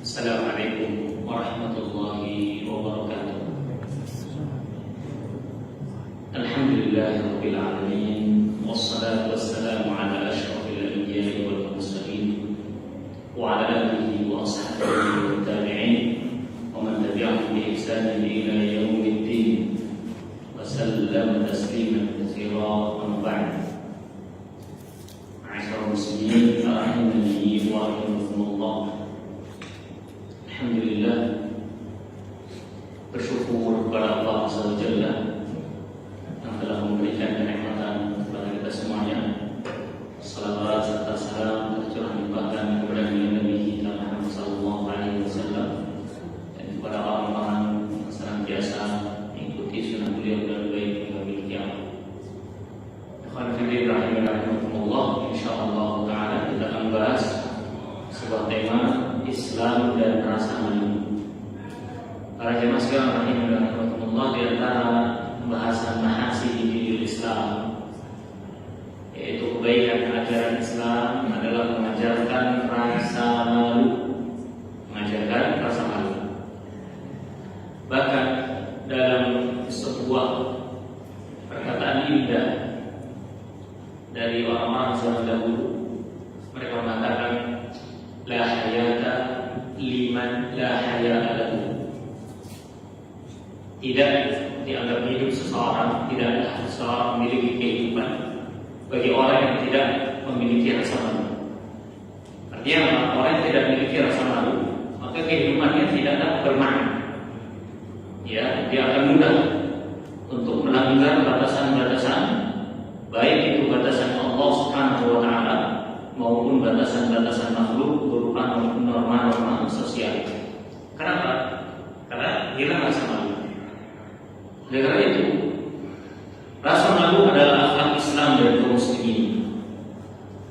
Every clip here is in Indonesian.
Assalamualaikum warahmatullahi wabarakatuh. Alhamdulillahirabbil alamin, wassalatu wassalamu ala asyrafil anbiya'i wal mursalin wa ala alihi wa ashabihi wat tabi'in wa man tabi'ahum bi ihsanin ila yaumiddin wa sallama tasliman katsira. Amma ba'd. Ma'asyiral muslimin rahimani wa rahimakumullah. Alhamdulillah, bersyukur kepada Allah Azza wa Jalla yang telah memberikan kenikmatan kepada kita semuanya. Salawat serta salam tercurah limpahkan kepada Nabi kita Muhammad sallallahu alaihi wasallam dan kepada orang-orang yang senantiasa mengikuti sunnah beliau dan baik hingga bil kiamat. Ikhwan fillah rahimakumullah, insyaallah taala kita akan bahas sebuah tema Islam dan rasa malu. Para jemaah sekalian rahimakumullah, di antara pembahasan mahasiswa di Islam, yaitu kebaikan ajaran Islam adalah mengajarkan rasa malu, mengajarkan rasa malu. Bahkan dalam sebuah perkataan indah dari orang-orang zaman dahulu, mereka mengatakan la hayata liman la hayata lahu. Tidak dianggap hidup seseorang, tidaklah seseorang memiliki kehidupan bagi orang yang tidak memiliki rasa malu. Artinya orang yang tidak memiliki rasa malu, maka kehidupannya tidaklah bermakna. Ya, dia akan mudah untuk melanggar batasan-batasan, baik itu batasan Allah Subhanahu wa taala maupun batasan-batasan makhluk berupa norma-norma sosial. Kenapa? Karena hilang rasa malu. Oleh karena itu, rasa malu adalah akhlak Islam dari kaum muslimin.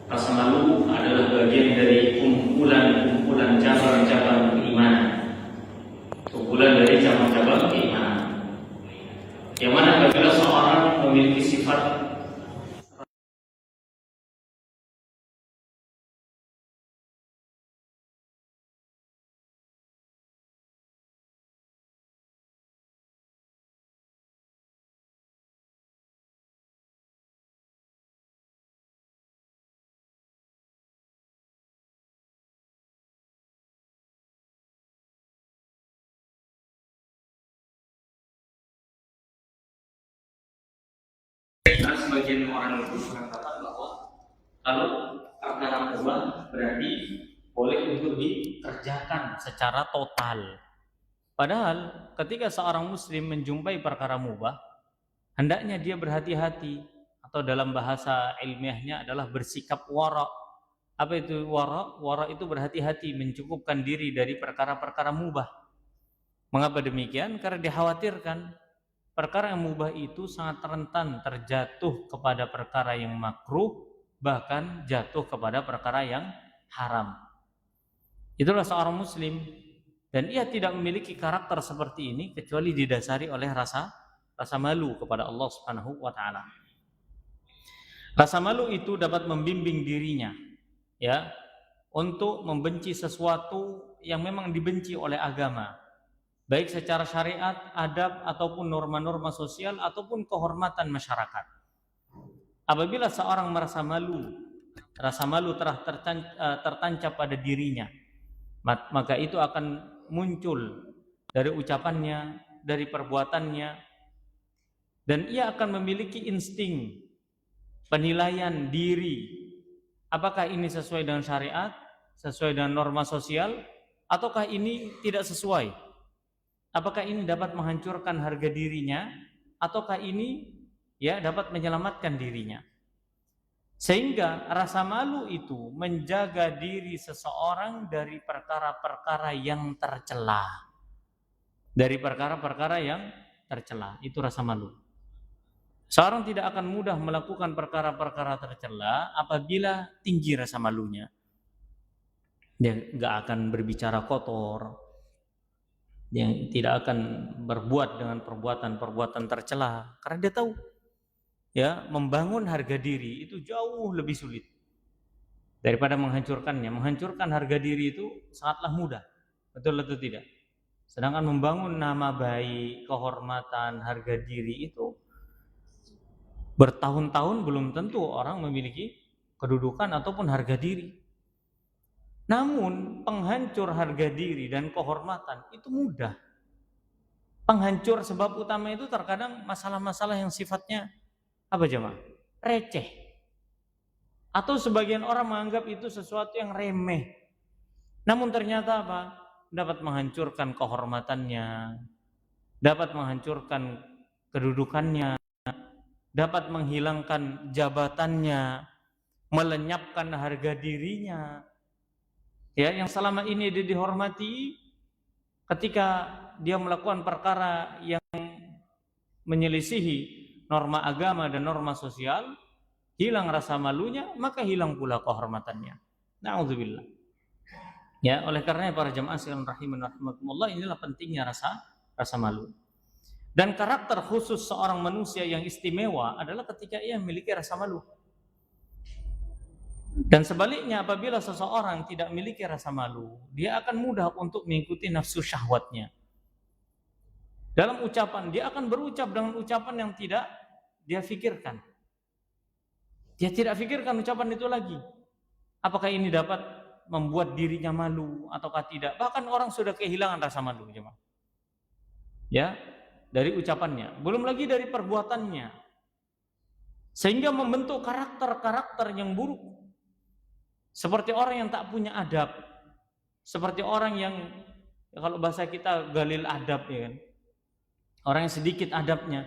Rasa malu adalah bagian dari kumpulan cabang-cabang keimanan. Kumpulan dari cabang-cabang keimanan. Yang mana apabila seorang memiliki sifat sebagian orang itu mengatakan bahwa kalau perkara mubah berarti boleh untuk dikerjakan secara total. Padahal ketika seorang muslim menjumpai perkara mubah, hendaknya dia berhati-hati, atau dalam bahasa ilmiahnya adalah bersikap wara. Apa itu wara? Wara itu berhati-hati, mencukupkan diri dari perkara-perkara mubah. Mengapa demikian? Karena dikhawatirkan perkara yang mubah itu sangat rentan terjatuh kepada perkara yang makruh, bahkan jatuh kepada perkara yang haram. Itulah seorang muslim, dan ia tidak memiliki karakter seperti ini kecuali didasari oleh rasa malu kepada Allah Subhanahu wa taala. Rasa malu itu dapat membimbing dirinya, ya, untuk membenci sesuatu yang memang dibenci oleh agama, baik secara syariat, adab, ataupun norma-norma sosial, ataupun kehormatan masyarakat. Apabila seorang merasa malu, rasa malu telah tertancap pada dirinya, maka itu akan muncul dari ucapannya, dari perbuatannya, dan ia akan memiliki insting penilaian diri. Apakah ini sesuai dengan syariat, sesuai dengan norma sosial, ataukah ini tidak sesuai? Apakah ini dapat menghancurkan harga dirinya, ataukah ini dapat menyelamatkan dirinya? Sehingga rasa malu itu menjaga diri seseorang dari perkara-perkara yang tercela. Dari perkara-perkara yang tercela, itu rasa malu. Seorang tidak akan mudah melakukan perkara-perkara tercela apabila tinggi rasa malunya. Dia nggak akan berbicara kotor, yang tidak akan berbuat dengan perbuatan-perbuatan tercela, karena dia tahu membangun harga diri itu jauh lebih sulit daripada menghancurkannya. Menghancurkan harga diri itu sangatlah mudah. Betul atau tidak? Sedangkan membangun nama baik, kehormatan, harga diri itu bertahun-tahun belum tentu orang memiliki kedudukan ataupun harga diri. Namun penghancur harga diri dan kehormatan itu mudah. Penghancur sebab utama itu terkadang masalah-masalah yang sifatnya apa jemaah? Receh. Atau sebagian orang menganggap itu sesuatu yang remeh. Namun ternyata apa? Dapat menghancurkan kehormatannya, dapat menghancurkan kedudukannya, dapat menghilangkan jabatannya, melenyapkan harga dirinya. Ya, yang selama ini dia dihormati, ketika dia melakukan perkara yang menyelisihi norma agama dan norma sosial, hilang rasa malunya, maka hilang pula kehormatannya. Na'udzubillah. Ya, oleh karena para jemaah sekalian rahimakumullah, inilah pentingnya rasa malu. Dan karakter khusus seorang manusia yang istimewa adalah ketika ia memiliki rasa malu. Dan sebaliknya, apabila seseorang tidak memiliki rasa malu, dia akan mudah untuk mengikuti nafsu syahwatnya. Dalam ucapan, dia akan berucap dengan ucapan yang tidak dia fikirkan. Dia tidak fikirkan ucapan itu lagi. Apakah ini dapat membuat dirinya malu ataukah tidak? Bahkan orang sudah kehilangan rasa malu, jemaah. Ya, dari ucapannya, belum lagi dari perbuatannya. Sehingga membentuk karakter-karakter yang buruk. Seperti orang yang tak punya adab. Seperti orang yang, kalau bahasa kita galil adab, ya kan? Orang yang sedikit adabnya.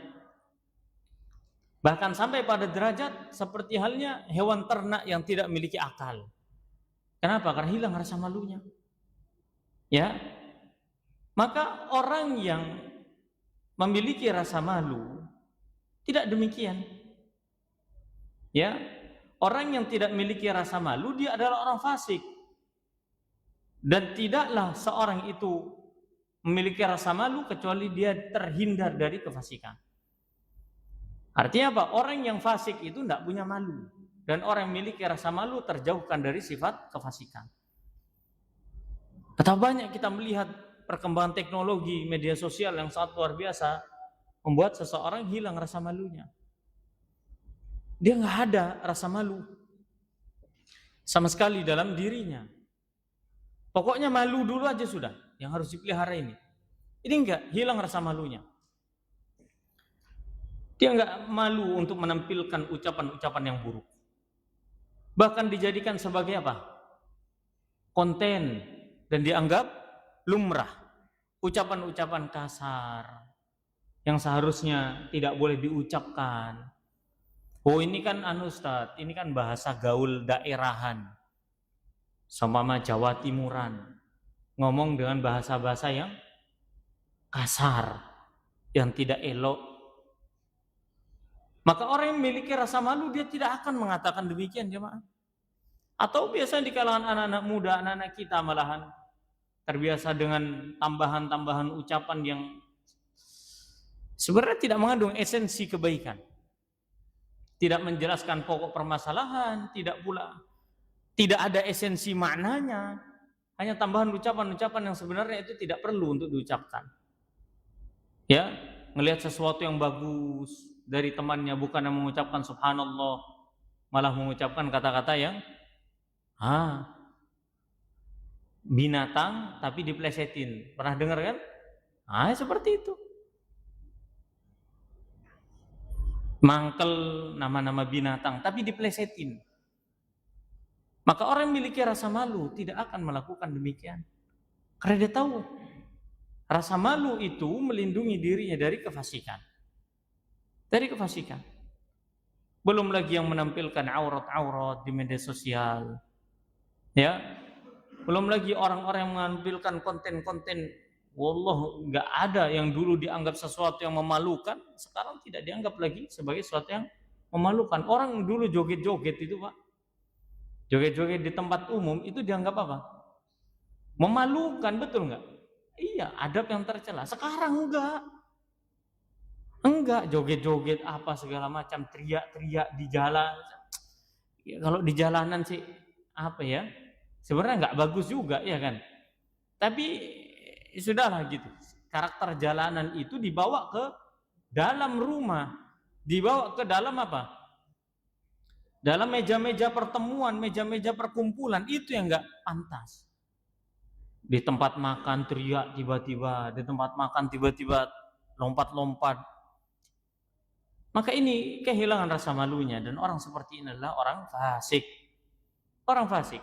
Bahkan sampai pada derajat seperti halnya hewan ternak yang tidak memiliki akal. Kenapa? Karena hilang rasa malunya. Ya. Maka orang yang memiliki rasa malu tidak demikian. Ya. Orang yang tidak memiliki rasa malu, dia adalah orang fasik. Dan tidaklah seorang itu memiliki rasa malu kecuali dia terhindar dari kefasikan. Artinya apa? Orang yang fasik itu tidak punya malu. Dan orang yang memiliki rasa malu terjauhkan dari sifat kefasikan. Betapa banyak kita melihat perkembangan teknologi, media sosial yang sangat luar biasa, membuat seseorang hilang rasa malunya. Dia nggak ada rasa malu sama sekali dalam dirinya. Pokoknya malu dulu aja sudah, yang harus dipelihara ini. Ini enggak, hilang rasa malunya. Dia enggak malu untuk menampilkan ucapan-ucapan yang buruk. Bahkan dijadikan sebagai apa? Konten, dan dianggap lumrah. Ucapan-ucapan kasar yang seharusnya tidak boleh diucapkan. Oh, ini kan Ustaz, ini kan bahasa gaul daerahan. Seumpama Jawa Timuran. Ngomong dengan bahasa-bahasa yang kasar, yang tidak elok. Maka orang yang memiliki rasa malu, dia tidak akan mengatakan demikian, jemaah. Atau biasanya di kalangan anak-anak muda, anak-anak kita malahan terbiasa dengan tambahan-tambahan ucapan yang sebenarnya tidak mengandung esensi kebaikan. Tidak menjelaskan pokok permasalahan, tidak ada esensi maknanya, hanya tambahan ucapan-ucapan yang sebenarnya itu tidak perlu untuk diucapkan. Ya, melihat sesuatu yang bagus dari temannya, bukan yang mengucapkan subhanallah, malah mengucapkan kata-kata yang binatang tapi diplesetin. Pernah dengar kan? Seperti itu. Mangkel nama-nama binatang tapi diplesetin. Maka orang yang memiliki rasa malu tidak akan melakukan demikian. Karena dia tahu rasa malu itu melindungi dirinya dari kefasikan. Dari kefasikan. Belum lagi yang menampilkan aurat-aurat di media sosial. Ya. Belum lagi orang-orang yang menampilkan konten-konten, wallah, nggak ada yang dulu dianggap sesuatu yang memalukan, sekarang tidak dianggap lagi sebagai sesuatu yang memalukan. Orang dulu joget-joget itu, Pak, joget-joget di tempat umum itu dianggap apa? Memalukan, betul nggak? Iya, adab yang tercela. Sekarang enggak joget-joget apa segala macam, teriak-teriak di jalan. Ya, kalau di jalanan sih apa ya? Sebenarnya nggak bagus juga, ya kan? Tapi sudahlah gitu. Karakter jalanan itu dibawa ke dalam rumah, dibawa ke dalam apa? Dalam meja-meja pertemuan, meja-meja perkumpulan, itu yang nggak pantas. Di tempat makan teriak tiba-tiba, di tempat makan tiba-tiba lompat-lompat. Maka ini kehilangan rasa malunya, dan orang seperti ini adalah orang fasik. Orang fasik.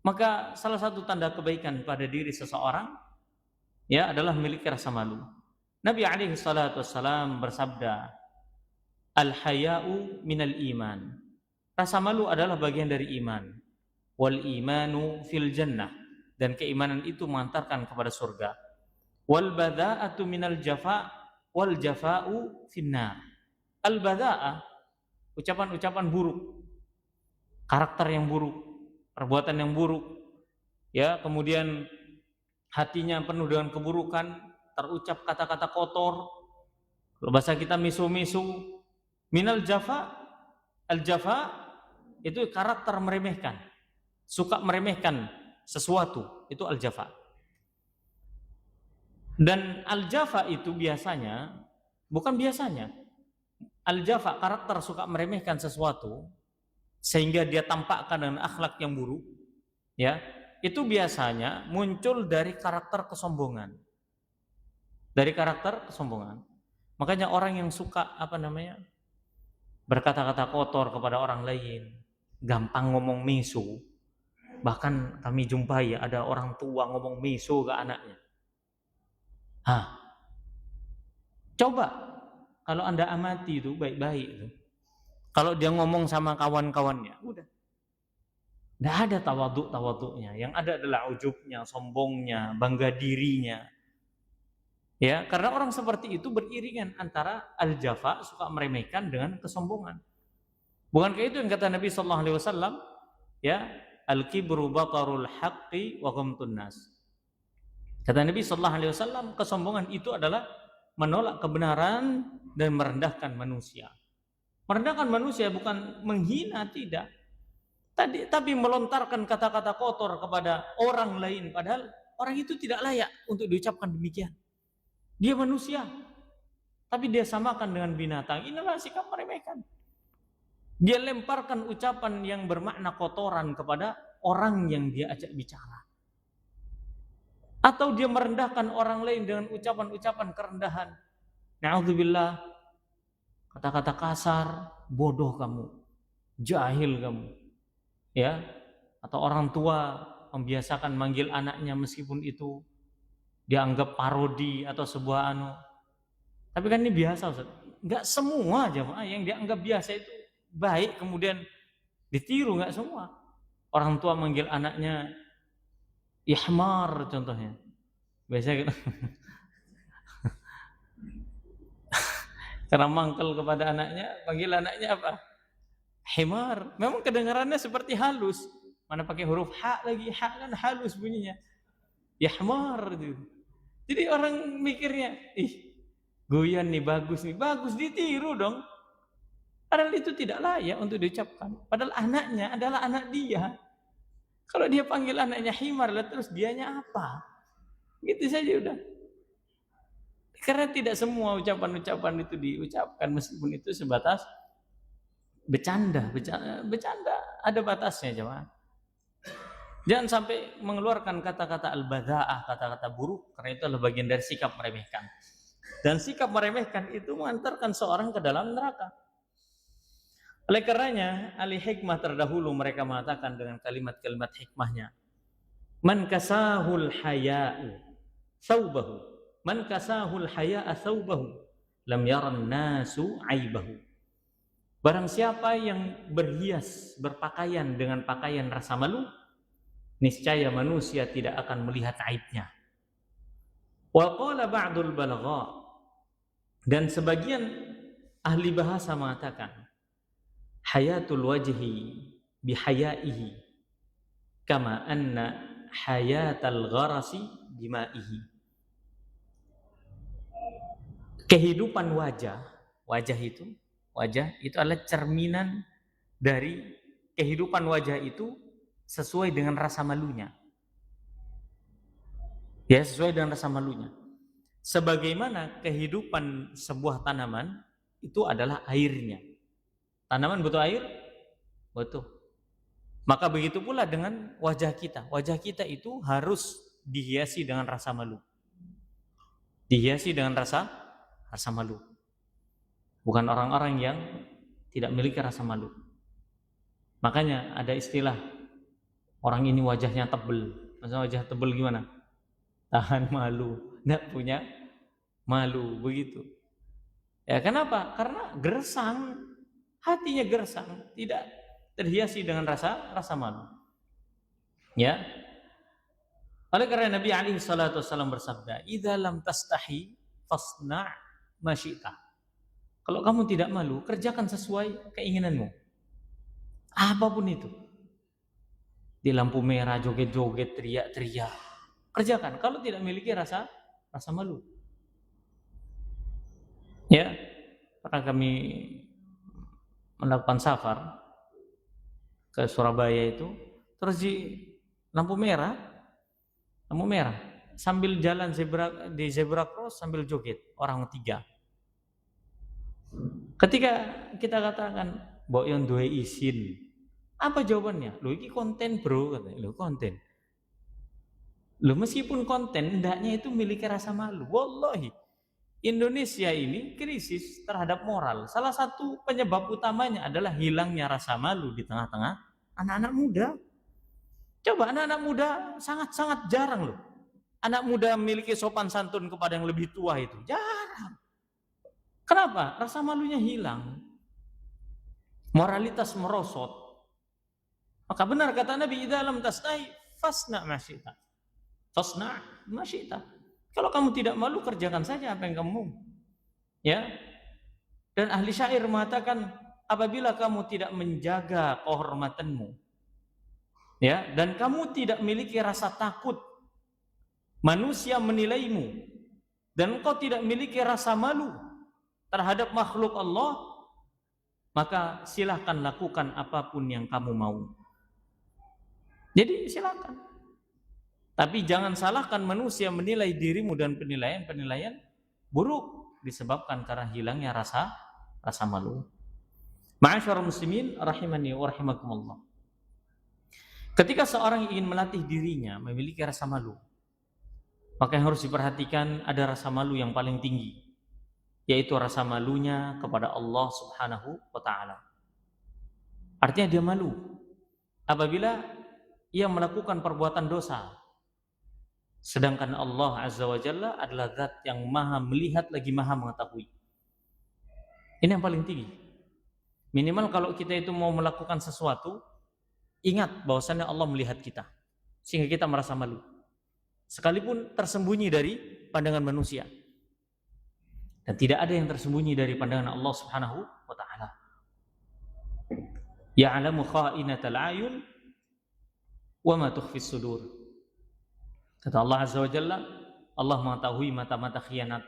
Maka salah satu tanda kebaikan pada diri seseorang ya adalah memiliki rasa malu. Nabi alaihi salatu wassalam bersabda, al-haya'u minal iman. Rasa malu adalah bagian dari iman. Wal imanu fil jannah. Dan keimanan itu mengantarkan kepada surga. Wal bada'atu minal jafa' wal jafa'u finnar. Al bada'ah, ucapan-ucapan buruk, karakter yang buruk, perbuatan yang buruk, ya, kemudian hatinya penuh dengan keburukan, terucap kata-kata kotor, kalau bahasa kita misu-misu. Minal jafa, al jafa itu karakter meremehkan, suka meremehkan sesuatu, itu al jafa. Dan al jafa itu biasanya, bukan biasanya, al jafa karakter suka meremehkan sesuatu sehingga dia tampakkan dengan akhlak yang buruk, ya, itu biasanya muncul dari karakter kesombongan. Dari karakter kesombongan. Makanya orang yang suka berkata-kata kotor kepada orang lain, gampang ngomong misu. Bahkan kami jumpai ada orang tua ngomong misu ke anaknya. Coba kalau Anda amati itu baik-baik itu. Kalau dia ngomong sama kawan-kawannya, udah. Tidak ada tawaduk-tawaduknya. Yang ada adalah ujubnya, sombongnya, bangga dirinya. Ya, karena orang seperti itu beriringan antara al-jafa, suka meremehkan, dengan kesombongan. Bukankah itu yang kata Nabi sallallahu alaihi wasallam, ya, al-kibru batarul haqqi wa ghamtun nas. Kata Nabi sallallahu alaihi wasallam, kesombongan itu adalah menolak kebenaran dan merendahkan manusia. Merendahkan manusia bukan menghina, tidak. Tapi melontarkan kata-kata kotor kepada orang lain, padahal orang itu tidak layak untuk diucapkan demikian. Dia manusia, tapi dia samakan dengan binatang. Inilah sikap meremehkan. Dia lemparkan ucapan yang bermakna kotoran kepada orang yang dia ajak bicara. Atau dia merendahkan orang lain dengan ucapan-ucapan kerendahan. Na'udzubillah, kata-kata kasar, bodoh kamu, jahil kamu. Ya, atau orang tua membiasakan manggil anaknya meskipun itu dianggap parodi atau sebuah tapi kan ini biasa, Ustaz. Enggak semua jemaah yang dianggap biasa itu baik kemudian ditiru, enggak semua. Orang tua manggil anaknya ihmar contohnya. Biasanya karena mangkel kepada anaknya, panggil anaknya apa? Himar. Memang kedengarannya seperti halus. Mana pakai huruf ha lagi, ha kan halus bunyinya. Yahmar gitu. Jadi orang mikirnya, goyan nih, bagus ditiru dong. Padahal itu tidak layak untuk diucapkan. Padahal anaknya adalah anak dia. Kalau dia panggil anaknya himar, terus dianya apa? Gitu saja udah. Karena tidak semua ucapan-ucapan itu diucapkan, meskipun itu sebatas bercanda. Ada batasnya, jemaah. Jangan sampai mengeluarkan kata-kata al-badha'ah, kata-kata buruk, karena itu adalah bagian dari sikap meremehkan. Dan sikap meremehkan itu mengantarkan seorang ke dalam neraka. Oleh karenanya, ahli hikmah terdahulu mereka mengatakan dengan kalimat-kalimat hikmahnya, man kasahul haya'u thawbahu, man kasahul haya'a thawbahu, lam yaran nasu aibahu. Barang siapa yang berhias, berpakaian dengan pakaian rasa malu, niscaya manusia tidak akan melihat aibnya. Wa qala ba'dul balagha, dan sebagian ahli bahasa mengatakan, hayatul wajhi bihayaihi kama anna hayatal gharasi bimaihi. Kehidupan wajah itu adalah cerminan dari kehidupan wajah itu sesuai dengan rasa malunya. Ya, sesuai dengan rasa malunya. Sebagaimana kehidupan sebuah tanaman itu adalah airnya. Tanaman butuh air? Butuh. Maka begitu pula dengan wajah kita. Wajah kita itu harus dihiasi dengan rasa malu. Dihiasi dengan rasa malu. Bukan orang-orang yang tidak memiliki rasa malu. Makanya ada istilah, orang ini wajahnya tebel. Maksudnya wajah tebel gimana? Tahan malu, tidak punya malu, begitu. Ya, kenapa? Karena gersang, hatinya gersang, tidak terhiasi dengan rasa malu. Ya. Oleh karena Nabi alaihi salatu wasallam bersabda, "Idza lam tastahi fasna' ma syi'ta." Kalau kamu tidak malu, kerjakan sesuai keinginanmu. Apapun itu. Di lampu merah joget-joget, teriak-teriak. Kerjakan kalau tidak memiliki rasa malu. Ya, pernah kami melakukan safar ke Surabaya itu, terus di lampu merah sambil jalan zebra cross sambil joget orang 3. Ketika kita katakan mbok yo duwe izin, apa jawabannya? Loh iki konten bro, katanya. Loh konten. Loh meskipun konten, hendaknya itu memiliki rasa malu. Wallahi, Indonesia ini krisis terhadap moral. Salah satu penyebab utamanya adalah hilangnya rasa malu di tengah-tengah anak-anak muda. Coba anak-anak muda sangat-sangat jarang loh. Anak muda memiliki sopan santun kepada yang lebih tua itu. Jarang. Kenapa? Rasa malunya hilang. Moralitas merosot. Maka benar kata Nabi, "Idza lam tastahi fasna' ma syi'ta." Fasna' ma syi'ta. Kalau kamu tidak malu, kerjakan saja apa yang kamu mau. Ya. Dan ahli syair mengatakan, apabila kamu tidak menjaga kehormatanmu, ya, dan kamu tidak memiliki rasa takut manusia menilaimu, dan engkau tidak memiliki rasa malu terhadap makhluk Allah, maka silahkan lakukan apapun yang kamu mau. Jadi silakan. Tapi jangan salahkan manusia menilai dirimu dan penilaian buruk disebabkan karena hilangnya rasa malu. Ma'asyiral muslimin rahimani wa rahimakumullah. Ketika seorang ingin melatih dirinya memiliki rasa malu, maka yang harus diperhatikan ada rasa malu yang paling tinggi, yaitu rasa malunya kepada Allah Subhanahu wa taala. Artinya dia malu apabila ia melakukan perbuatan dosa. Sedangkan Allah Azza wa Jalla adalah zat yang maha melihat lagi maha mengetahui. Ini yang paling tinggi. Minimal kalau kita itu mau melakukan sesuatu, ingat bahwasannya Allah melihat kita, sehingga kita merasa malu. Sekalipun tersembunyi dari pandangan manusia. Dan tidak ada yang tersembunyi dari pandangan Allah Subhanahu wa taala. Ya'lamu kha'inatal a'yun wa ma tukhfis sudur. Kata Allah Azza wa Jalla, Allah mengetahui mata-mata khianat.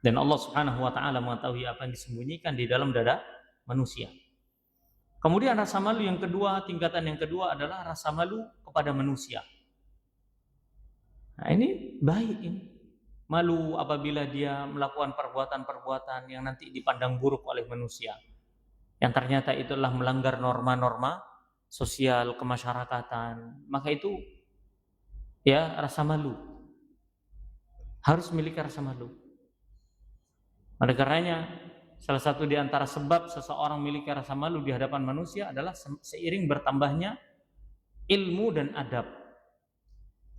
Dan Allah Subhanahu wa taala mengetahui apa yang disembunyikan di dalam dada manusia. Kemudian rasa malu yang kedua, tingkatan yang kedua adalah rasa malu kepada manusia. Nah, ini baik ini. Malu apabila dia melakukan perbuatan-perbuatan yang nanti dipandang buruk oleh manusia. Yang ternyata itulah melanggar norma-norma sosial kemasyarakatan. Maka itu ya rasa malu. Harus memiliki rasa malu. Oleh karenanya salah satu di antara sebab seseorang memiliki rasa malu di hadapan manusia adalah seiring bertambahnya ilmu dan adab.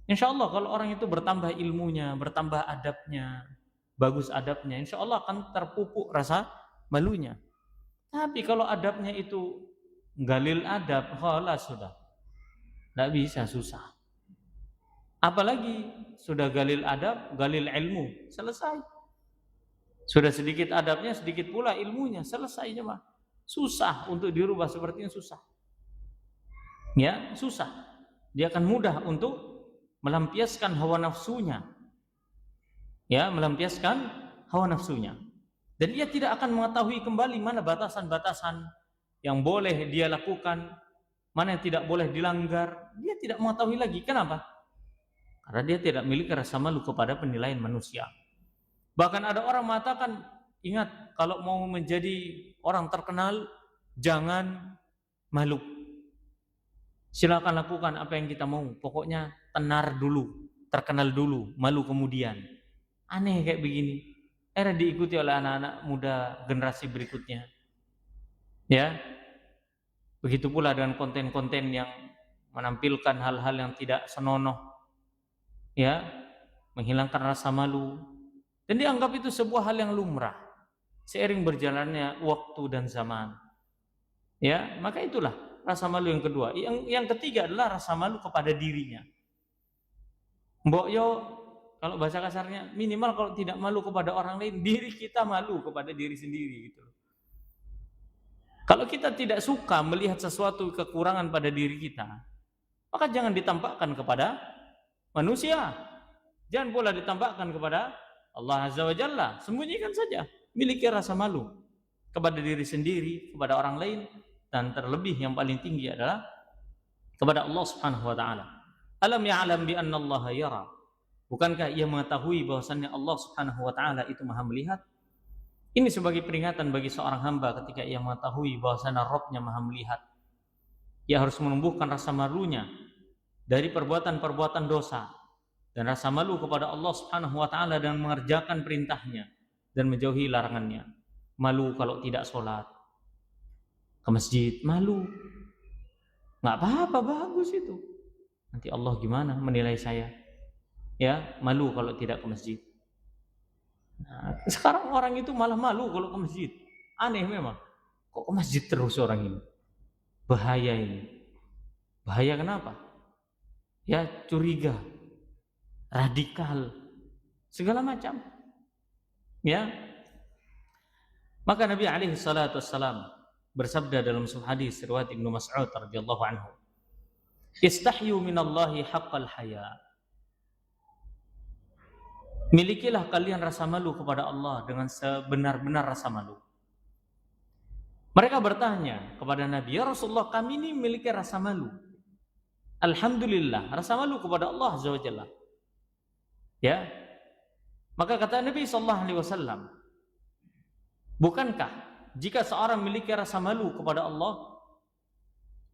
Insya Allah kalau orang itu bertambah ilmunya, bertambah adabnya, bagus adabnya, insya Allah akan terpupuk rasa malunya. Tapi kalau adabnya itu galil adab, khalas sudah. Tidak bisa, susah. Apalagi sudah galil adab, galil ilmu, selesai. Sudah sedikit adabnya, sedikit pula ilmunya, selesai jemaah. Susah untuk dirubah seperti ini, susah. Ya, susah. Dia akan mudah untuk melampiaskan hawa nafsunya. Ya, melampiaskan hawa nafsunya. Dan dia tidak akan mengetahui kembali mana batasan-batasan yang boleh dia lakukan, mana yang tidak boleh dilanggar. Dia tidak mengetahui lagi. Kenapa? Karena dia tidak memiliki rasa malu kepada penilaian manusia. Bahkan ada orang mengatakan, ingat, kalau mau menjadi orang terkenal, jangan malu. Silakan lakukan apa yang kita mau. Pokoknya tenar dulu, terkenal dulu, malu kemudian. Aneh kayak begini. Era diikuti oleh anak-anak muda generasi berikutnya. Ya, begitu pula dengan konten-konten yang menampilkan hal-hal yang tidak senonoh, ya, menghilangkan rasa malu, dan dianggap itu sebuah hal yang lumrah seiring berjalannya waktu dan zaman. Ya, maka itulah rasa malu yang kedua. Yang ketiga adalah rasa malu kepada dirinya. Mbok yo, kalau bahasa kasarnya, minimal kalau tidak malu kepada orang lain, diri kita malu kepada diri sendiri gitu. Kalau kita tidak suka melihat sesuatu kekurangan pada diri kita, maka jangan ditampakkan kepada manusia. Jangan pula ditampakkan kepada Allah Azza wa Jalla. Sembunyikan saja. Miliki rasa malu kepada diri sendiri, kepada orang lain, dan terlebih yang paling tinggi adalah kepada Allah Subhanahu wa taala. Alam ya'lam bi anna Allah yara. Bukankah ia mengetahui bahwasannya Allah Subhanahu wa taala itu Maha melihat? Ini sebagai peringatan bagi seorang hamba ketika ia mengetahui bahwasannya Rabb-Nya Maha melihat. Ia harus menumbuhkan rasa malunya dari perbuatan-perbuatan dosa dan rasa malu kepada Allah Subhanahu wa taala dan mengerjakan perintahnya dan menjauhi larangannya. Malu kalau tidak sholat ke masjid, malu. Nggak apa-apa, bagus itu. Nanti Allah gimana menilai saya? Ya, malu kalau tidak ke masjid. Nah, sekarang orang itu malah malu kalau ke masjid. Aneh memang. Kok ke masjid terus orang ini? Bahaya ini. Bahaya kenapa? Ya, curiga, radikal, segala macam. Ya. Maka Nabi alaihi salatu wassalam bersabda dalam sebuah hadis riwayat Ibnu Mas'ud radhiyallahu anhu, "Istahyu minallahi haqqal haya." Milikilah kalian rasa malu kepada Allah dengan sebenar-benar rasa malu. Mereka bertanya kepada Nabi, "Ya Rasulullah, kami ini memiliki rasa malu." Alhamdulillah, rasa malu kepada Allah Azza wa Jalla. Ya. Maka kata Nabi sallallahu alaihi wasallam, bukankah jika seorang memiliki rasa malu kepada Allah,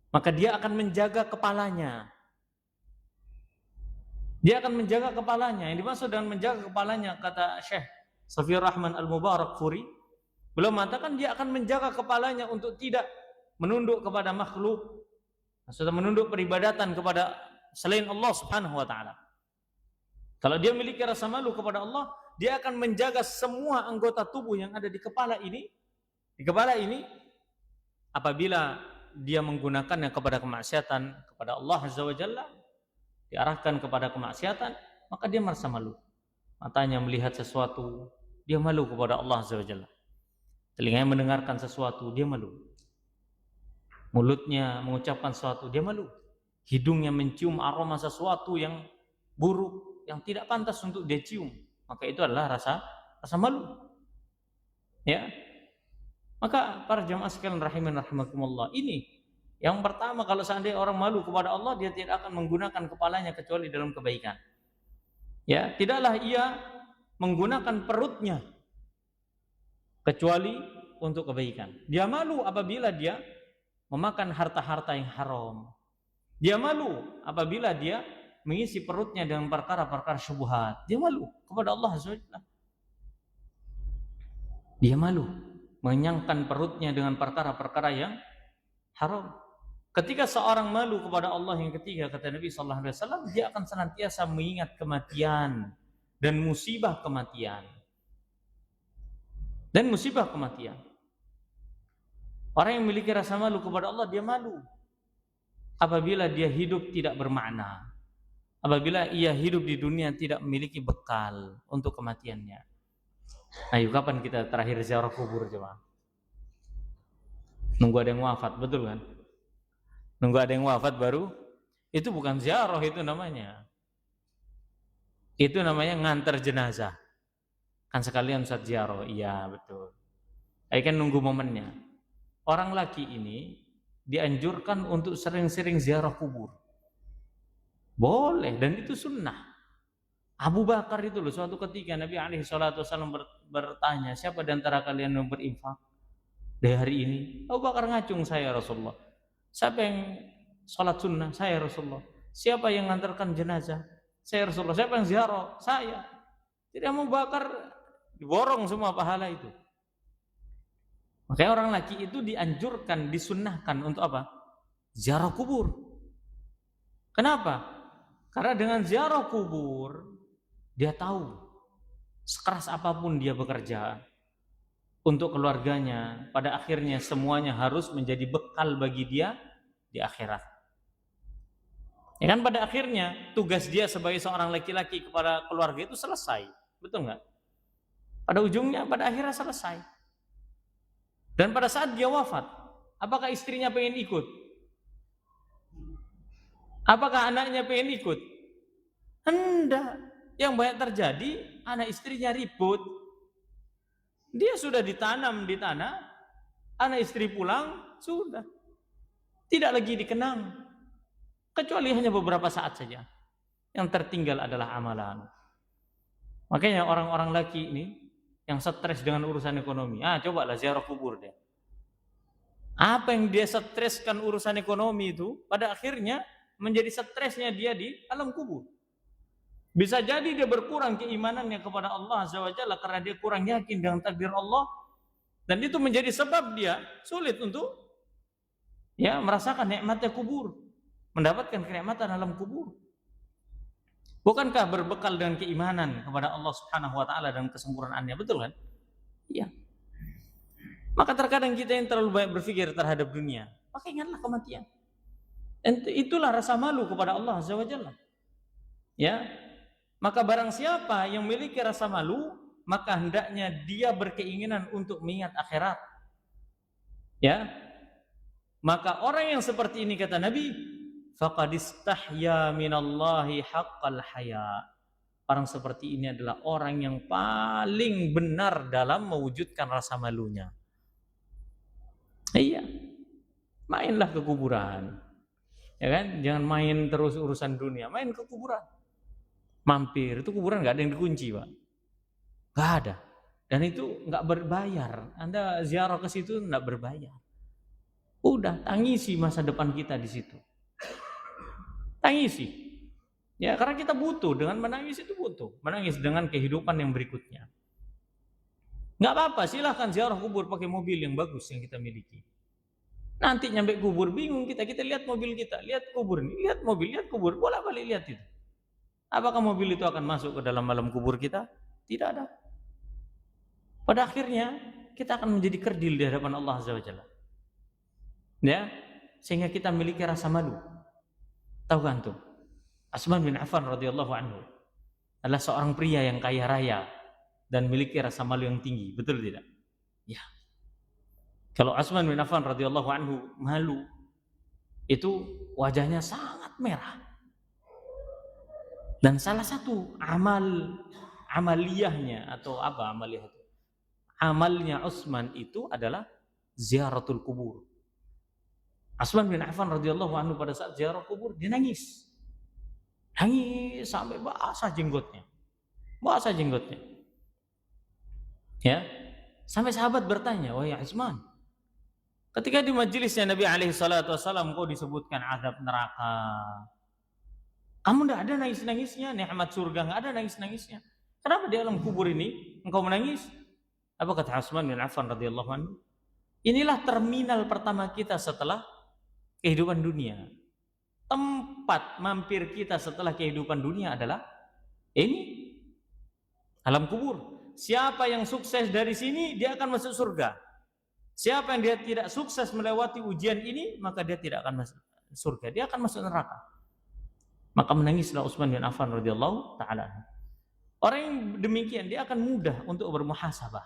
maka dia akan menjaga kepalanya. Dia akan menjaga kepalanya. Yang dimaksud dengan menjaga kepalanya, kata Syekh Safiyur Rahman Al-Mubarakfuri, beliau mengatakan dia akan menjaga kepalanya untuk tidak menunduk kepada makhluk, maksudnya menunduk peribadatan kepada selain Allah Subhanahu wa taala. Kalau dia memiliki rasa malu kepada Allah, dia akan menjaga semua anggota tubuh yang ada di kepala ini, apabila dia menggunakannya kepada kemaksiatan kepada Allah Azza wa Jalla, diarahkan kepada kemaksiatan, maka dia merasa malu. Matanya melihat sesuatu, dia malu kepada Allah Azza wa Jalla. Telinganya mendengarkan sesuatu, dia malu. Mulutnya mengucapkan sesuatu, dia malu. Hidungnya mencium aroma sesuatu yang buruk, yang tidak pantas untuk dia cium, maka itu adalah rasa malu. Ya. Maka para jamaah sekalian rahimakumullah, ini yang pertama, kalau seandainya orang malu kepada Allah, dia tidak akan menggunakan kepalanya kecuali dalam kebaikan. Ya, tidaklah ia menggunakan perutnya kecuali untuk kebaikan. Dia malu apabila dia memakan harta-harta yang haram. Dia malu apabila dia mengisi perutnya dengan perkara-perkara syubhat. Dia malu kepada Allah SWT. Dia malu mengenyangkan perutnya dengan perkara-perkara yang haram. Ketika seorang malu kepada Allah, yang ketiga, kata Nabi sallallahu alaihi wasallam, dia akan senantiasa mengingat kematian dan musibah kematian. Dan musibah kematian. Orang yang memiliki rasa malu kepada Allah, dia malu apabila dia hidup tidak bermakna. Apabila ia hidup di dunia tidak memiliki bekal untuk kematiannya. Ayo, kapan kita terakhir ziarah kubur coba? Nunggu ada yang wafat, betul kan? Nunggu ada yang wafat baru, itu bukan ziarah, itu namanya. Itu namanya ngantar jenazah. Kan sekalian saat ziarah, iya betul. Ayo kan nunggu momennya. Orang laki ini dianjurkan untuk sering-sering ziarah kubur. Boleh, dan itu sunnah. Abu Bakar itu loh, suatu ketika Nabi alaihi salatu wasallam bertanya, siapa di antara kalian yang berinfak di hari ini? Abu Bakar ngacung, saya Rasulullah. Siapa yang sholat sunnah? Saya Rasulullah. Siapa yang mengantarkan jenazah? Saya Rasulullah. Siapa yang ziarah? Saya. Jadi Abu Bakar diborong semua pahala itu. Makanya orang laki itu dianjurkan, disunnahkan untuk apa? Ziarah kubur. Kenapa? Karena dengan ziarah kubur dia tahu sekeras apapun dia bekerja untuk keluarganya, pada akhirnya semuanya harus menjadi bekal bagi dia di akhirat. Ya kan, pada akhirnya tugas dia sebagai seorang laki-laki kepada keluarga itu selesai, betul nggak? Pada ujungnya, pada akhirnya selesai. Dan pada saat dia wafat, apakah istrinya pengen ikut? Apakah anaknya pengen ikut? Hendak. Yang banyak terjadi, anak istrinya ribut. Dia sudah ditanam di tanah, anak istri pulang, sudah. Tidak lagi dikenang. Kecuali hanya beberapa saat saja. Yang tertinggal adalah amalan. Makanya orang-orang laki ini, yang stres dengan urusan ekonomi, cobalah ziarah kubur deh. Apa yang dia streskan urusan ekonomi itu, pada akhirnya menjadi stresnya dia di alam kubur. Bisa jadi dia berkurang keimanannya kepada Allah Azza wa Jalla karena dia kurang yakin dengan takdir Allah, dan itu menjadi sebab dia sulit untuk merasakan nikmatnya kubur, mendapatkan kenikmatan alam kubur. Bukankah berbekal dengan keimanan kepada Allah Subhanahu wa taala dan kesempurnaannya, betul kan? Iya. Maka terkadang kita yang terlalu banyak berpikir terhadap dunia, maka ingatlah kematian. Dan itulah rasa malu kepada Allah Azza wa Jalla. Ya. Maka barang siapa yang memiliki rasa malu, maka hendaknya dia berkeinginan untuk mengingat akhirat. Ya. Maka orang yang seperti ini, kata Nabi, faqad istahya minallahi haqqal haya. Orang seperti ini adalah orang yang paling benar dalam mewujudkan rasa malunya. Iya. Mainlah ke kuburan. Ya kan? Jangan main terus urusan dunia, main ke kuburan. Mampir, itu kuburan nggak ada yang dikunci, Pak. Nggak ada. Dan itu nggak berbayar. Anda ziarah ke situ nggak berbayar. Udah, tangisi masa depan kita di situ. Tangisi. Ya, karena kita butuh, dengan menangis itu butuh. Menangis dengan kehidupan yang berikutnya. Nggak apa-apa, silahkan ziarah kubur pakai mobil yang bagus yang kita miliki. Nanti nyampe kubur bingung kita lihat mobil kita, lihat kubur ini, lihat mobil, lihat kubur, bolak-balik lihat itu. Apakah mobil itu akan masuk ke dalam alam kubur kita? Tidak ada. Pada akhirnya kita akan menjadi kerdil di hadapan Allah Azza wa Jalla. Ya, sehingga kita memiliki rasa malu. Tahu kan tuh? Utsman bin Affan radhiyallahu anhu adalah seorang pria yang kaya raya dan memiliki rasa malu yang tinggi, betul tidak? Ya. Kalau Utsman bin Affan radhiyallahu anhu malu, itu wajahnya sangat merah. Dan salah satu amaliyahnya atau apa amaliyah itu? Amalnya Utsman itu adalah ziaratul kubur. Utsman bin Affan radhiyallahu anhu pada saat ziarah kubur dia nangis. Nangis sampai basah jenggotnya. Basah jenggotnya. Ya. Sampai sahabat bertanya, "Wahai Utsman, ketika di majelisnya Nabi alaihi salatu wasallam kau disebutkan azab neraka, kamu tidak ada nangis-nangisnya, nikmat surga nggak ada nangis-nangisnya. Kenapa di alam kubur ini engkau menangis?" Apa kata Utsman bin Affan radhiyallahu anhu? Inilah terminal pertama kita setelah kehidupan dunia. Tempat mampir kita setelah kehidupan dunia adalah ini, alam kubur. Siapa yang sukses dari sini, dia akan masuk surga. Siapa yang dia tidak sukses melewati ujian ini, maka dia tidak akan masuk surga, dia akan masuk neraka. Maka menangislah Utsman bin Affan radhiyallahu taala. Orang yang demikian dia akan mudah untuk bermuhasabah,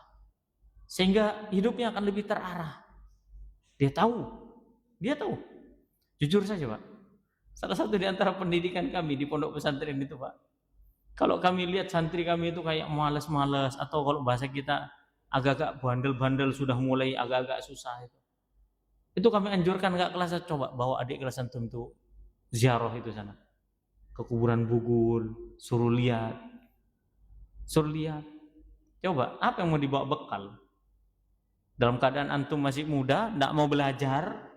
sehingga hidupnya akan lebih terarah. Dia tahu. Jujur saja, Pak. Salah satu di antara pendidikan kami di pondok pesantren itu, Pak, kalau kami lihat santri kami itu kayak malas-malas, atau kalau bahasa kita agak-agak bandel-bandel, sudah mulai agak-agak susah itu kami anjurkan Kak kelas, coba bawa adik kelas antum itu ziarah itu sana ke kuburan Bugul, suruh lihat Suruh lihat. Coba, apa yang mau dibawa bekal? Dalam keadaan antum masih muda, tidak mau belajar,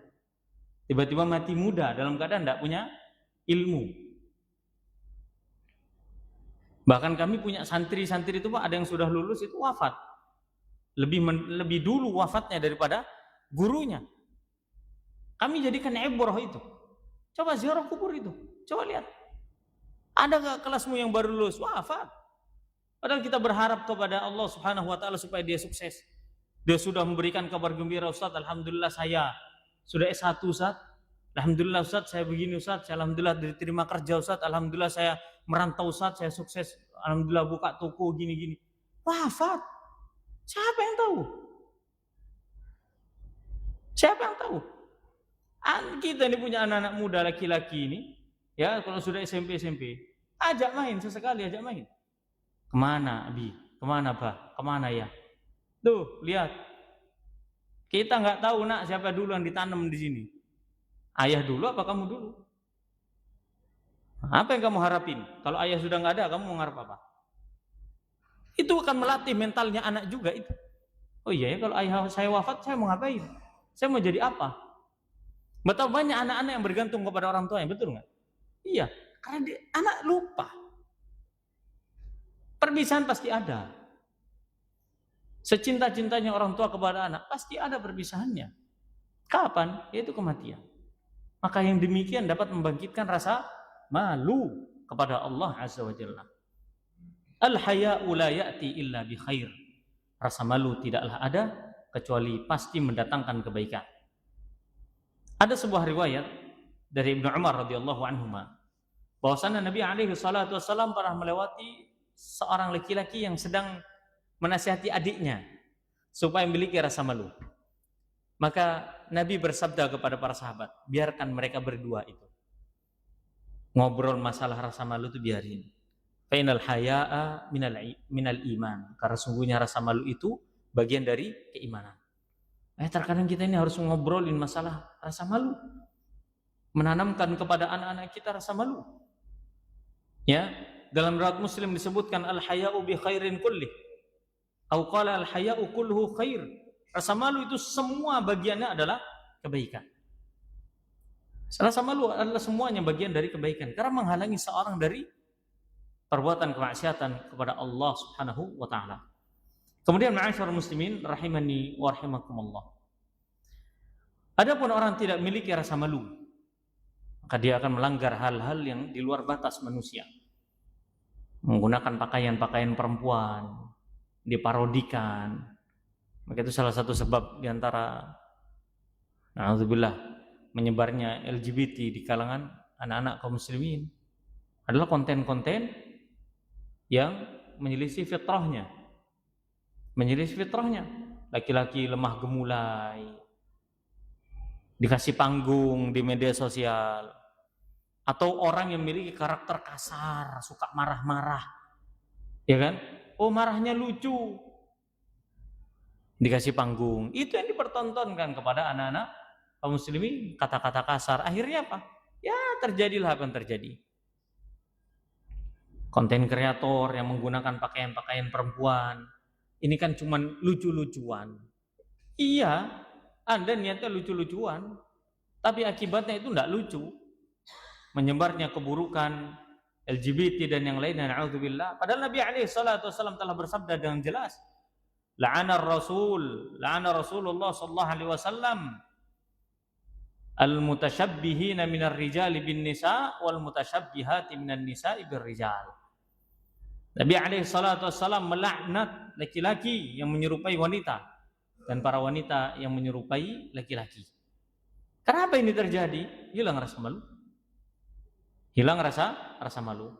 tiba-tiba mati muda dalam keadaan tidak punya ilmu. Bahkan kami punya santri-santri itu Pak, ada yang sudah lulus itu wafat. Lebih dulu wafatnya daripada gurunya. Kami jadikan ibrah itu. Coba ziarah kubur itu. Coba lihat. Ada gak kelasmu yang baru lulus? Wafat. Padahal kita berharap kepada Allah Subhanahu wa taala supaya dia sukses. Dia sudah memberikan kabar gembira, Ustaz, alhamdulillah saya sudah S1 Ustaz. Alhamdulillah Ustaz, saya begini Ustaz. Alhamdulillah diterima kerja Ustaz. Alhamdulillah saya merantau Ustaz, saya sukses. Alhamdulillah buka toko gini-gini. Wafat. Siapa yang tahu? Siapa yang tahu? Kita ini punya anak-anak muda laki-laki ini, ya kalau sudah SMP, ajak main sesekali, ajak main. Kemana Abi? Kemana Bah? Kemana ya? Tuh, lihat. Kita nggak tahu nak siapa dulu yang ditanam di sini. Ayah dulu apa kamu dulu? Apa yang kamu harapin? Kalau ayah sudah nggak ada, kamu mau ngarep apa? Itu akan melatih mentalnya anak juga itu. Oh iya ya, kalau ayah saya wafat, saya mau ngapain? Saya mau jadi apa? Betapa banyak anak-anak yang bergantung kepada orang tuanya, betul nggak? Iya, karena anak lupa. Perpisahan pasti ada. Secinta-cintanya orang tua kepada anak, pasti ada perpisahannya. Kapan? Yaitu kematian. Maka yang demikian dapat membangkitkan rasa malu kepada Allah Azza wa Jalla. Al-haya'u la ya'ti illa bi khair. Rasa malu tidaklah ada kecuali pasti mendatangkan kebaikan. Ada sebuah riwayat dari Ibnu Umar radhiyallahu anhuma bahwasanya Nabi alaihi salatu wasallam pernah melewati seorang laki-laki yang sedang menasihati adiknya supaya memiliki rasa malu. Maka Nabi bersabda kepada para sahabat, biarkan mereka berdua itu ngobrol masalah rasa malu itu biarin. Fainal haya'a minal iman. Karena sungguhnya rasa malu itu bagian dari keimanan. Terkadang kita ini harus ngobrolin masalah rasa malu. Menanamkan kepada anak-anak kita rasa malu. Ya, dalam riwayat Muslim disebutkan al-haya'u bi khairin kullih. Atau qala al-haya'u kulluhu khair. Rasa malu itu semua bagiannya adalah kebaikan. Rasa malu adalah semuanya bagian dari kebaikan karena menghalangi seorang dari perbuatan kemaksiatan kepada Allah Subhanahu wa taala. Kemudian ma'asyiral muslimin rahimani wa rahimakumullah. Adapun orang tidak memiliki rasa malu, maka dia akan melanggar hal-hal yang di luar batas manusia. Menggunakan pakaian-pakaian perempuan, diparodikan. Maka itu salah satu sebab diantara na'udzubillah menyebarnya LGBT di kalangan anak-anak kaum muslimin adalah konten-konten yang menyelisih fitrahnya. Menyelisih fitrahnya. Laki-laki lemah gemulai, dikasih panggung di media sosial, atau orang yang memiliki karakter kasar, suka marah-marah, ya kan? Oh marahnya lucu, dikasih panggung. Itu yang dipertontonkan kepada anak-anak kaum muslimin, kata-kata kasar. Akhirnya apa? Ya terjadilah apa yang terjadi. Konten kreator yang menggunakan pakaian-pakaian perempuan, ini kan cuma lucu-lucuan. Iya, Anda niatnya lucu-lucuan, tapi akibatnya itu tidak lucu. Menyebarnya keburukan LGBT dan yang lainnya, na'udzubillah. Padahal Nabi alaihi salatu wasallam telah bersabda dengan jelas, la'ana Rasulullah sallallahu alaihi wasallam al-mutasyabbihina minar rijali bin nisa wal mutasyabbihati minan nisa'i bir rijal. Nabi alaihi salatu wassalam melaknat laki-laki yang menyerupai wanita dan para wanita yang menyerupai laki-laki. Kenapa ini terjadi? Hilang rasa malu. Hilang rasa malu.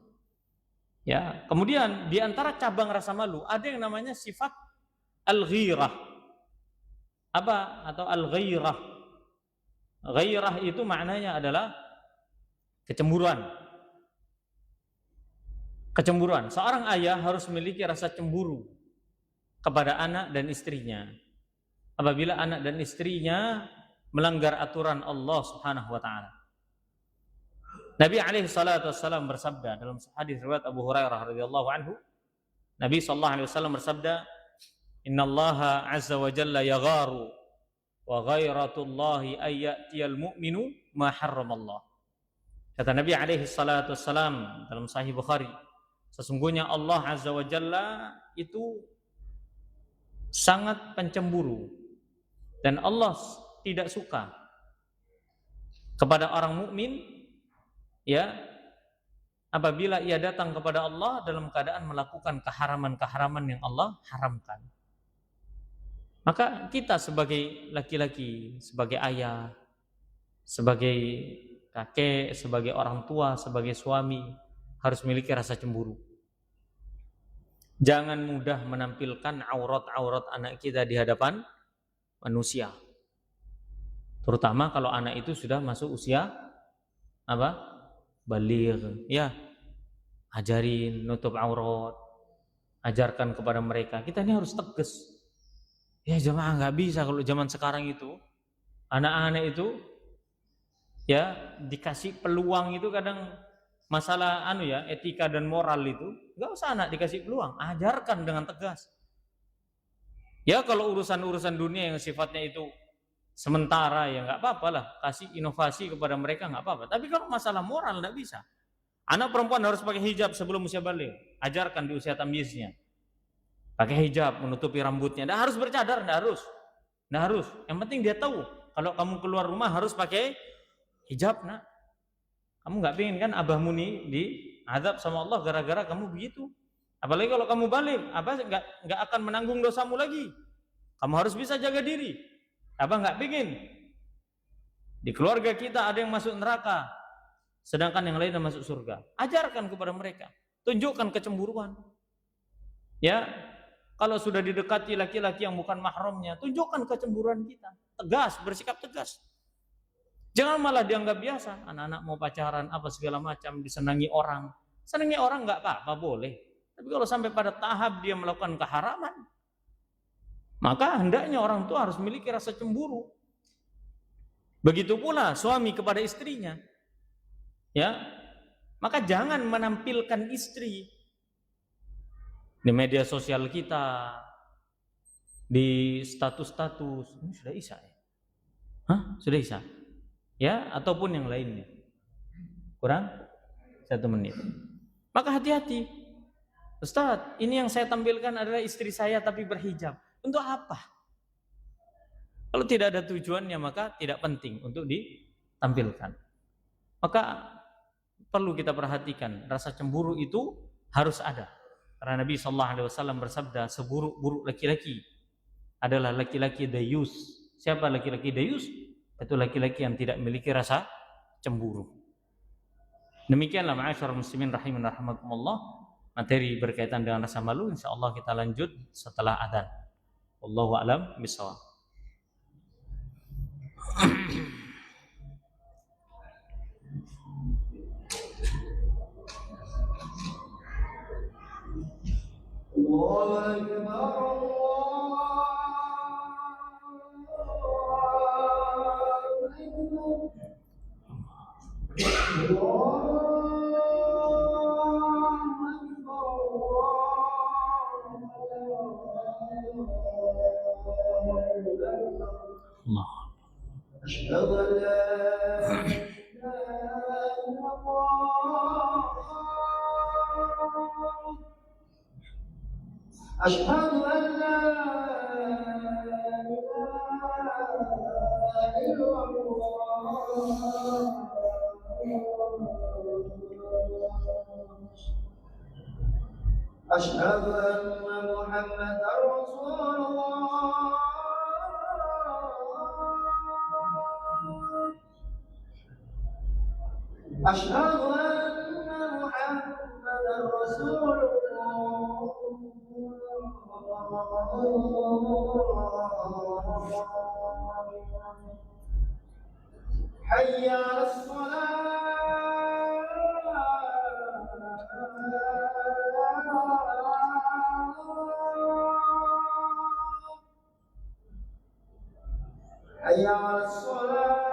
Ya, kemudian di antara cabang rasa malu ada yang namanya sifat al-ghirah. Apa? Atau al-ghairah. Ghairah itu maknanya adalah kecemburuan. Kecemburuan. Seorang ayah harus memiliki rasa cemburu kepada anak dan istrinya. Apabila anak dan istrinya melanggar aturan Allah Subhanahu wa taala. Nabi alaihi salatu wassalam bersabda dalam hadis riwayat Abu Hurairah radhiyallahu anhu, Nabi SAW bersabda, Innallaha azza wa jalla yagharu wa ghairatullahi ayyatiyal mu'minu ma harramallah. Kata Nabi SAW dalam Sahih Bukhari, sesungguhnya Allah azza wa jalla itu sangat pencemburu dan Allah tidak suka kepada orang mukmin ya apabila ia datang kepada Allah dalam keadaan melakukan keharaman-keharaman yang Allah haramkan. Maka kita sebagai laki-laki, sebagai ayah, sebagai kakek, sebagai orang tua, sebagai suami harus memiliki rasa cemburu. Jangan mudah menampilkan aurat-aurat anak kita di hadapan manusia. Terutama kalau anak itu sudah masuk usia baligh, ya. Ajarin nutup aurat, ajarkan kepada mereka. Kita ini harus tegas. Ya jemaah, nggak bisa kalau zaman sekarang itu anak-anak itu ya dikasih peluang itu kadang masalah etika dan moral itu nggak usah anak dikasih peluang, ajarkan dengan tegas. Ya kalau urusan-urusan dunia yang sifatnya itu sementara ya nggak apa-apa lah, kasih inovasi kepada mereka nggak apa-apa. Tapi kalau masalah moral nggak bisa. Anak perempuan harus pakai hijab sebelum usia balik, ajarkan di usia tamyiznya. Pakai hijab, menutupi rambutnya. Nggak harus bercadar, nggak harus. Yang penting dia tahu kalau kamu keluar rumah harus pakai hijab, nak. Kamu nggak pengen kan abahmu nih diazab sama Allah gara-gara kamu begitu. Apalagi kalau kamu balik, abah nggak akan menanggung dosamu lagi. Kamu harus bisa jaga diri. Abah nggak pengen di keluarga kita ada yang masuk neraka, sedangkan yang lain yang masuk surga. Ajarkan kepada mereka, tunjukkan kecemburuan. Ya. Kalau sudah didekati laki-laki yang bukan mahramnya, tunjukkan kecemburuan kita. Tegas, bersikap tegas. Jangan malah dianggap biasa. Anak-anak mau pacaran, apa segala macam, disenangi orang. Senangi orang nggak apa-apa, boleh. Tapi kalau sampai pada tahap dia melakukan keharaman, maka hendaknya orang tua harus memiliki rasa cemburu. Begitu pula suami kepada istrinya. Ya, maka jangan menampilkan istri di media sosial kita, di status-status. Ini sudah isya ya? Sudah isya? Ya, ataupun yang lainnya. Kurang 1 menit. Maka hati-hati. Ustaz, ini yang saya tampilkan adalah istri saya tapi berhijab. Untuk apa? Kalau tidak ada tujuannya maka tidak penting untuk ditampilkan. Maka perlu kita perhatikan, rasa cemburu itu harus ada. Karena Nabi SAW bersabda, seburuk-buruk laki-laki adalah laki-laki dayus. Siapa laki-laki dayus? Itu laki-laki yang tidak memiliki rasa cemburu. Demikianlah ma'asyarul muslimin rahimin rahimakumullah, materi berkaitan dengan rasa malu. InsyaAllah kita lanjut setelah adzan. Wallahu a'lam bishawab. أشهد أن لا إله إلا الله أشهد أن محمدا رسول الله أشهد أن محمدا رسول الله حي على الصلاة حي على الصلاة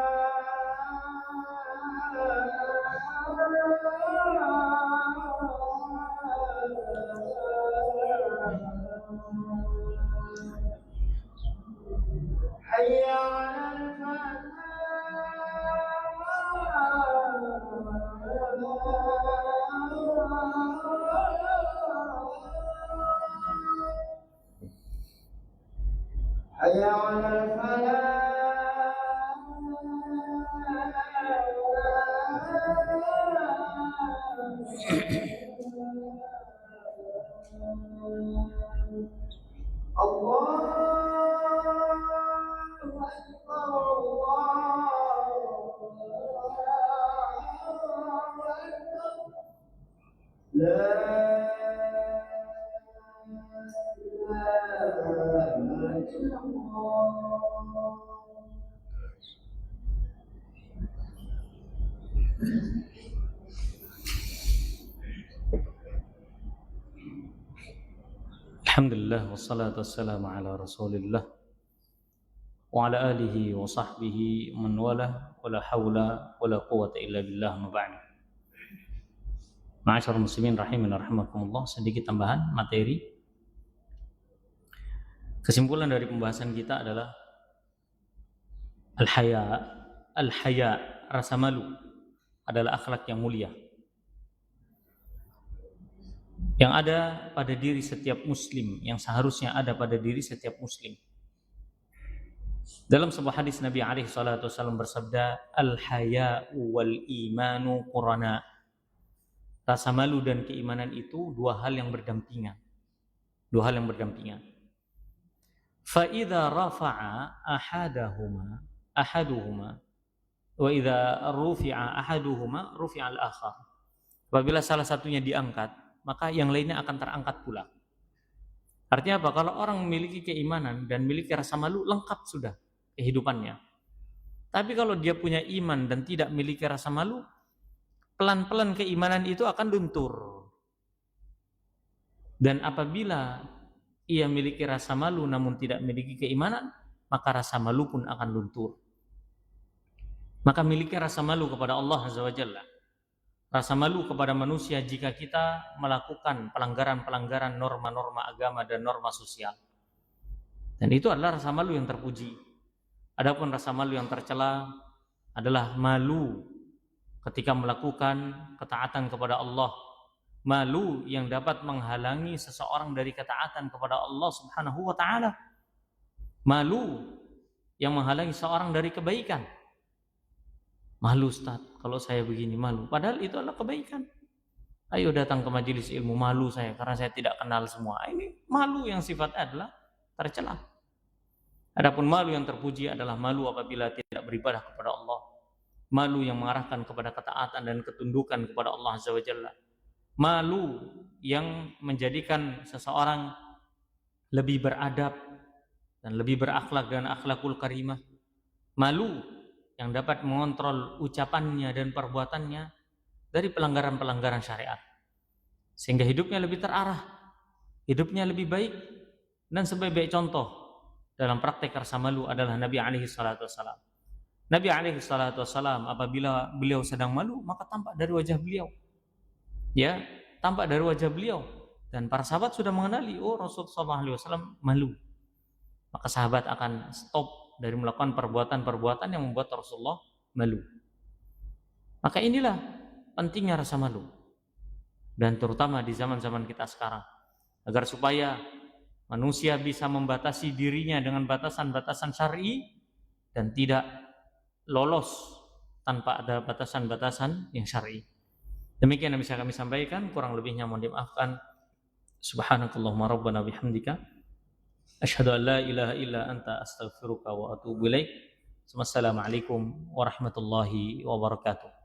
حي على الفلاح. الله أكبر الله أكبر لا إله إلا الله. Alhamdulillah wassalatu wassalamu ala Rasulillah wa ala alihi wa sahbihi man wala wala haula wala quwwata illa billah ma ba'd. Ma'asyiral muslimin rahimin rahimakumullah, sedikit tambahan materi. Kesimpulan dari pembahasan kita adalah al-haya, rasa malu adalah akhlak yang mulia yang ada pada diri setiap muslim, yang seharusnya ada pada diri setiap muslim. Dalam sebuah hadis Nabi alaihi salatu wasallam bersabda, al-haya'u wal imanu qurana. Rasa malu dan keimanan itu dua hal yang berdampingan. Fa idza rafa'a ahaduhuma wa idza rufi'a ahaduhuma rufi'a al-akhar. Apabila salah satunya diangkat, maka yang lainnya akan terangkat pula. Artinya apa? Kalau orang memiliki keimanan dan memiliki rasa malu, lengkap sudah kehidupannya. Tapi kalau dia punya iman dan tidak memiliki rasa malu, pelan-pelan keimanan itu akan luntur. Dan apabila ia memiliki rasa malu namun tidak memiliki keimanan, maka rasa malu pun akan luntur. Maka miliki rasa malu kepada Allah Azza wa Jalla. Rasa malu kepada manusia jika kita melakukan pelanggaran-pelanggaran norma-norma agama dan norma sosial. Dan itu adalah rasa malu yang terpuji. Adapun rasa malu yang tercela adalah malu ketika melakukan ketaatan kepada Allah. Malu yang dapat menghalangi seseorang dari ketaatan kepada Allah Subhanahu wa ta'ala. Malu yang menghalangi seorang dari kebaikan. Malu Ustaz, kalau saya begini malu. Padahal itu adalah kebaikan. Ayo datang ke majelis ilmu, malu saya karena saya tidak kenal semua. Ini malu yang sifatnya adalah tercela. Adapun malu yang terpuji adalah malu apabila tidak beribadah kepada Allah. Malu yang mengarahkan kepada ketaatan dan ketundukan kepada Allah Azza wa Jalla. Malu yang menjadikan seseorang lebih beradab dan lebih berakhlak dan akhlakul karimah. Malu yang dapat mengontrol ucapannya dan perbuatannya dari pelanggaran-pelanggaran syariat. Sehingga hidupnya lebih terarah, hidupnya lebih baik. Dan sebaik-baik contoh dalam praktek rasa malu adalah Nabi alaihi salatu wassalam. Nabi alaihi salatu wassalam apabila beliau sedang malu, maka tampak dari wajah beliau. Ya, tampak dari wajah beliau. Dan para sahabat sudah mengenali, oh Rasulullah SAW malu. Maka sahabat akan stop dari melakukan perbuatan-perbuatan yang membuat Rasulullah malu. Maka inilah pentingnya rasa malu. Dan terutama di zaman-zaman kita sekarang. Agar supaya manusia bisa membatasi dirinya dengan batasan-batasan syar'i dan tidak lolos tanpa ada batasan-batasan yang syar'i. Demikian yang bisa kami sampaikan, kurang lebihnya mohon dimaafkan. Subhanakallahumma rabbana bihamdika asyhadu an la ilaha illa anta astaghfiruka wa atubu ilaik. Wassalamualaikum warahmatullahi wabarakatuh.